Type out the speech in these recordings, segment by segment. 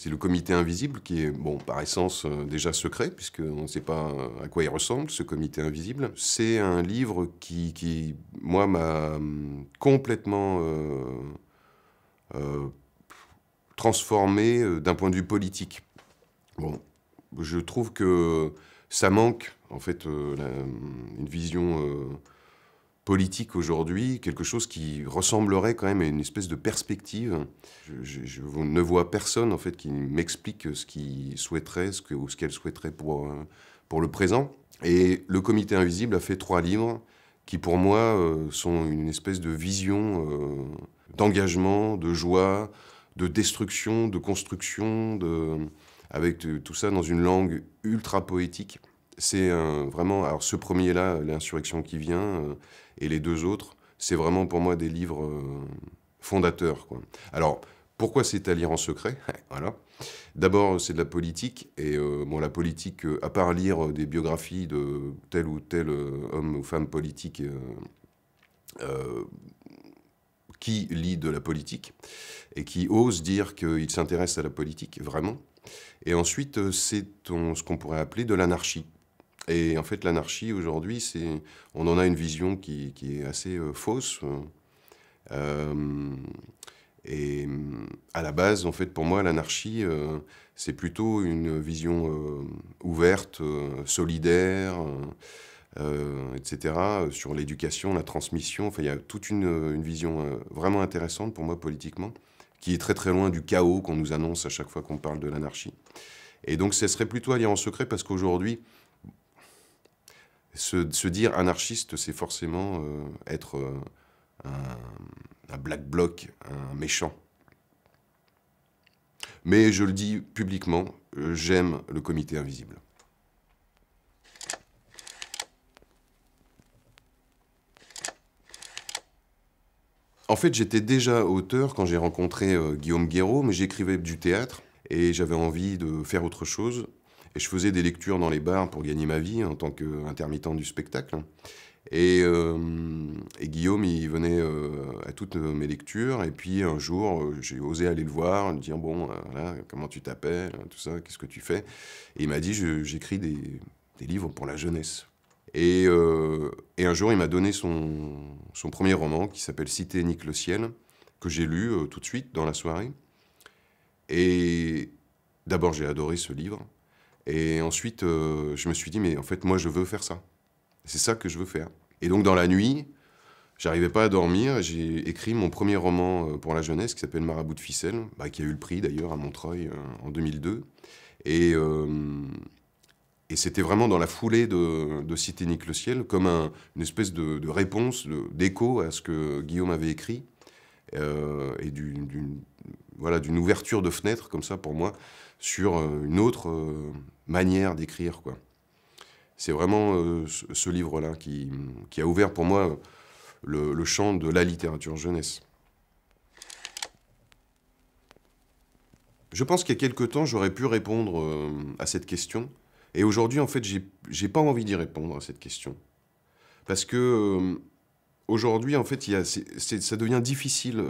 C'est le comité invisible qui est, bon, par essence, déjà secret, puisqu'on ne sait pas à quoi il ressemble, ce comité invisible. C'est un livre qui moi, m'a complètement euh, transformé d'un point de vue politique. Bon, je trouve que ça manque, en fait, une vision politique aujourd'hui, quelque chose qui ressemblerait quand même à une espèce de perspective. Je ne vois personne, en fait, qui m'explique ce qu'il souhaiterait, ou ce qu'elle souhaiterait pour le présent. Et le Comité Invisible a fait 3 livres qui, pour moi, sont une espèce de vision d'engagement, de joie, de destruction, de construction, avec tout ça dans une langue ultra poétique. C'est vraiment, alors ce premier-là, L'insurrection qui vient, et les 2 autres, c'est vraiment pour moi des livres fondateurs, quoi. Alors, pourquoi c'est à lire en secret? Voilà. D'abord, c'est de la politique, et bon, la politique, à part lire des biographies de tel ou tel homme ou femme politique euh, qui lit de la politique, et qui ose dire qu'il s'intéresse à la politique, vraiment. Et ensuite, c'est ce qu'on pourrait appeler de l'anarchie. Et en fait, l'anarchie, aujourd'hui, on en a une vision qui est assez fausse. Euh, et à la base, en fait, pour moi, l'anarchie, c'est plutôt une vision ouverte, solidaire, etc., sur l'éducation, la transmission. Enfin, il y a toute une vision vraiment intéressante pour moi, politiquement, qui est très très loin du chaos qu'on nous annonce à chaque fois qu'on parle de l'anarchie. Et donc, ce serait plutôt à lire en secret, parce qu'aujourd'hui, se dire anarchiste, c'est forcément être un black bloc, un méchant. Mais je le dis publiquement, j'aime le comité invisible. En fait, j'étais déjà auteur quand j'ai rencontré Guillaume Guéraud, mais j'écrivais du théâtre et j'avais envie de faire autre chose. Et je faisais des lectures dans les bars pour gagner ma vie en tant qu'intermittent du spectacle. Et Guillaume, il venait à toutes mes lectures. Et puis un jour, j'ai osé aller le voir, lui dire, bon, voilà, comment tu t'appelles, tout ça, qu'est-ce que tu fais? Et il m'a dit, j'écris des livres pour la jeunesse. Et un jour, il m'a donné son premier roman qui s'appelle Cité nique le ciel, que j'ai lu tout de suite dans la soirée. Et d'abord, j'ai adoré ce livre. Et ensuite, je me suis dit, mais en fait, moi, je veux faire ça. C'est ça que je veux faire. Et donc, dans la nuit, j'arrivais pas à dormir. J'ai écrit mon premier roman pour la jeunesse qui s'appelle Marabout de ficelle, qui a eu le prix d'ailleurs à Montreuil en 2002. Et, et c'était vraiment dans la foulée de Cité nique le ciel, comme une espèce de réponse, d'écho à ce que Guillaume avait écrit, et voilà, d'une ouverture de fenêtre, comme ça, pour moi, sur une autre manière d'écrire, quoi. C'est vraiment ce livre-là qui a ouvert pour moi le champ de la littérature jeunesse. Je pense qu'il y a quelque temps, j'aurais pu répondre à cette question. Et aujourd'hui, en fait, j'ai pas envie d'y répondre à cette question. Parce que aujourd'hui, en fait, ça devient difficile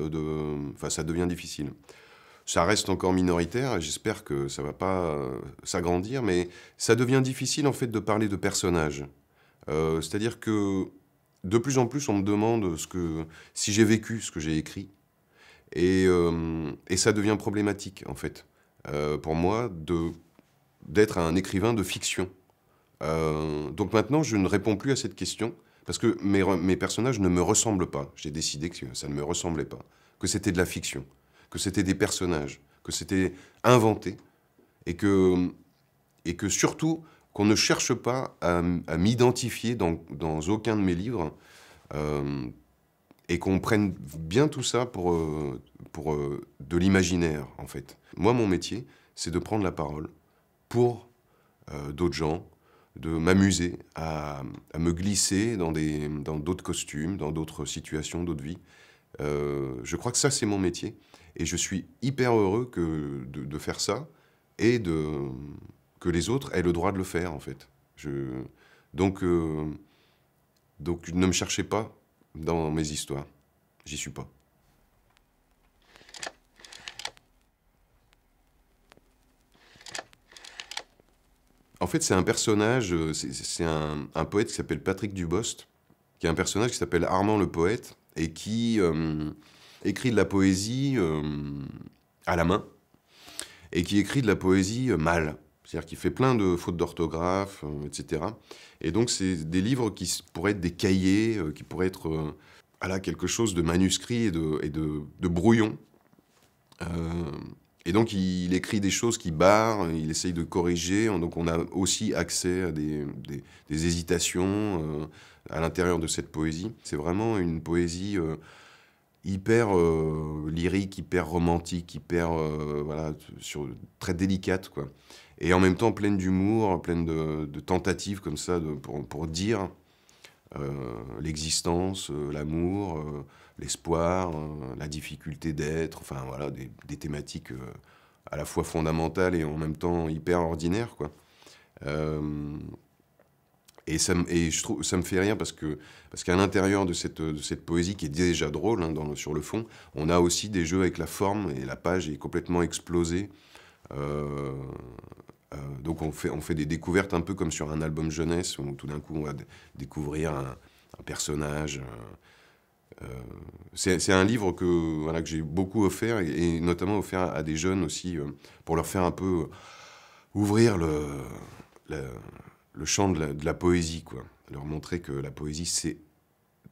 Enfin, ça devient difficile. Ça reste encore minoritaire, et j'espère que ça va pas s'agrandir, mais ça devient difficile, en fait, de parler de personnages. C'est-à-dire que de plus en plus, on me demande si j'ai vécu ce que j'ai écrit. Et ça devient problématique, en fait, pour moi, d'être un écrivain de fiction. Donc maintenant, je ne réponds plus à cette question, parce que mes personnages ne me ressemblent pas. J'ai décidé que ça ne me ressemblait pas, que c'était de la fiction, que c'était des personnages, que c'était inventé, et que surtout, qu'on ne cherche pas à m'identifier dans aucun de mes livres, et qu'on prenne bien tout ça pour de l'imaginaire, en fait. Moi, mon métier, c'est de prendre la parole pour d'autres gens, de m'amuser à me glisser dans d'autres costumes, dans d'autres situations, d'autres vies. Je crois que ça, c'est mon métier. Et je suis hyper heureux de faire ça et que les autres aient le droit de le faire, en fait. Donc, ne me cherchez pas dans mes histoires. J'y suis pas. En fait, c'est un personnage, c'est un poète qui s'appelle Patrick Dubost, qui est un personnage qui s'appelle Armand le poète, et qui écrit de la poésie à la main, et qui écrit de la poésie mal. C'est-à-dire qu'il fait plein de fautes d'orthographe, etc. Et donc, c'est des livres qui pourraient être des cahiers, qui pourraient être voilà, quelque chose de manuscrit et de brouillon. Et donc, il écrit des choses qui barrent, il essaye de corriger. Donc, on a aussi accès à des hésitations à l'intérieur de cette poésie. C'est vraiment une poésie hyper lyrique, hyper romantique, hyper voilà, très délicate, quoi. Et en même temps pleine d'humour, pleine de tentatives comme ça pour dire l'existence, l'amour, l'espoir, la difficulté d'être, enfin voilà, des thématiques à la fois fondamentales et en même temps hyper ordinaires, quoi. Et je trouve, ça me fait rire parce qu'à l'intérieur de cette poésie qui est déjà drôle hein, sur le fond, on a aussi des jeux avec la forme et la page est complètement explosée. Donc on fait des découvertes un peu comme sur un album jeunesse où tout d'un coup on va découvrir un personnage. C'est un livre voilà, que j'ai beaucoup offert et notamment offert à des jeunes aussi pour leur faire un peu ouvrir le champ de la poésie, quoi. Leur montrer que la poésie, c'est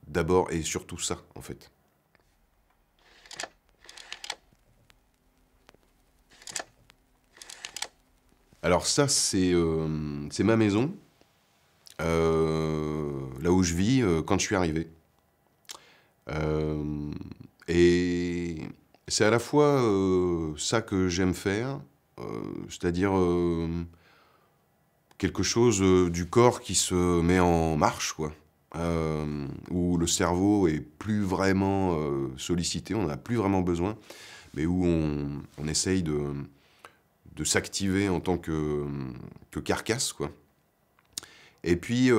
d'abord et surtout ça, en fait. Alors ça, c'est ma maison, là où je vis quand je suis arrivé. Et c'est à la fois ça que j'aime faire, c'est-à-dire quelque chose du corps qui se met en marche, quoi. Où le cerveau est plus vraiment sollicité, on n'en a plus vraiment besoin, mais où on essaye de s'activer en tant que carcasse, quoi. Et puis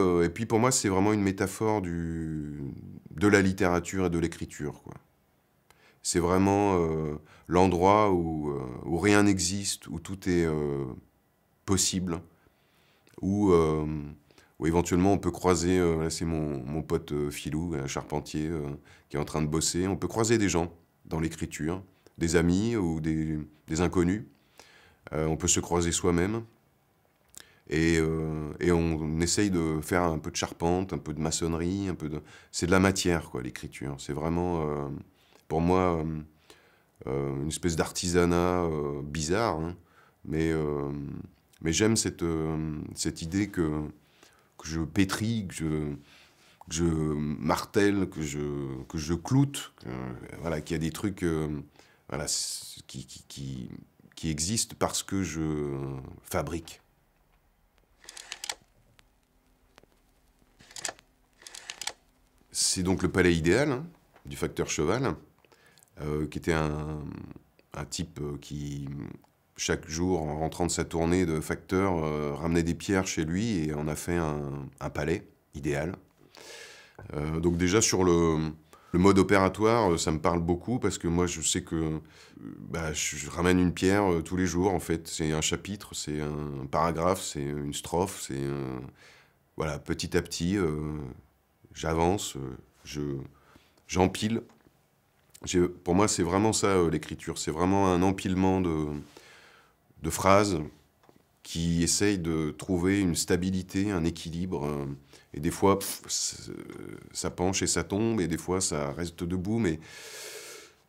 pour moi, c'est vraiment une métaphore de la littérature et de l'écriture, quoi. C'est vraiment l'endroit où rien n'existe, où tout est possible, où éventuellement on peut croiser, là c'est mon pote Philou, un charpentier, qui est en train de bosser, on peut croiser des gens dans l'écriture, des amis ou des inconnus, on peut se croiser soi-même, et on essaye de faire un peu de charpente, un peu de maçonnerie, c'est de la matière, quoi, l'écriture, c'est vraiment, pour moi, une espèce d'artisanat bizarre, hein, mais j'aime cette idée que je pétris, que je martèle, que je cloute, voilà, qu'il y a des trucs voilà, qui existent parce que je fabrique. C'est donc le palais idéal hein, du facteur Cheval, qui était un type qui, chaque jour, en rentrant de sa tournée de facteur, ramenait des pierres chez lui et en a fait un palais idéal. Donc déjà sur le mode opératoire, ça me parle beaucoup parce que moi je sais que je ramène une pierre tous les jours en fait. C'est un chapitre, c'est un paragraphe, c'est une strophe, c'est voilà, petit à petit j'avance, j'empile. Pour moi c'est vraiment ça l'écriture, c'est vraiment un empilement de phrases qui essayent de trouver une stabilité, un équilibre. Et des fois, ça penche et ça tombe, et des fois, ça reste debout. Mais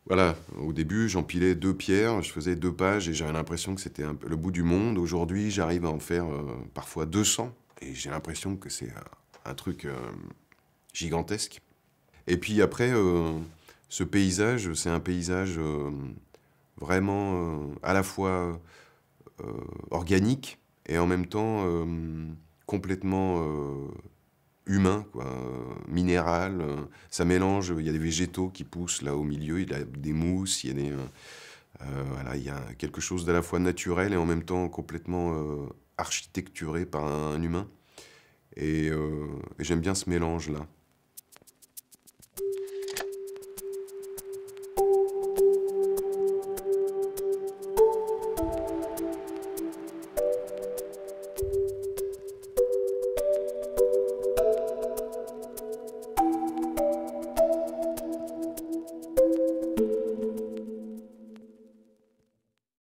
voilà, au début, j'empilais 2 pierres, je faisais 2 pages, et j'avais l'impression que c'était le bout du monde. Aujourd'hui, j'arrive à en faire parfois 200, et j'ai l'impression que c'est un truc gigantesque. Et puis après, ce paysage, c'est un paysage vraiment à la fois organique et en même temps complètement humain, quoi, minéral. Ça mélange, il y a des végétaux qui poussent là au milieu, il y a des mousses, il y a voilà, il y a quelque chose d'à la fois naturel et en même temps complètement architecturé par un humain. Et j'aime bien ce mélange-là.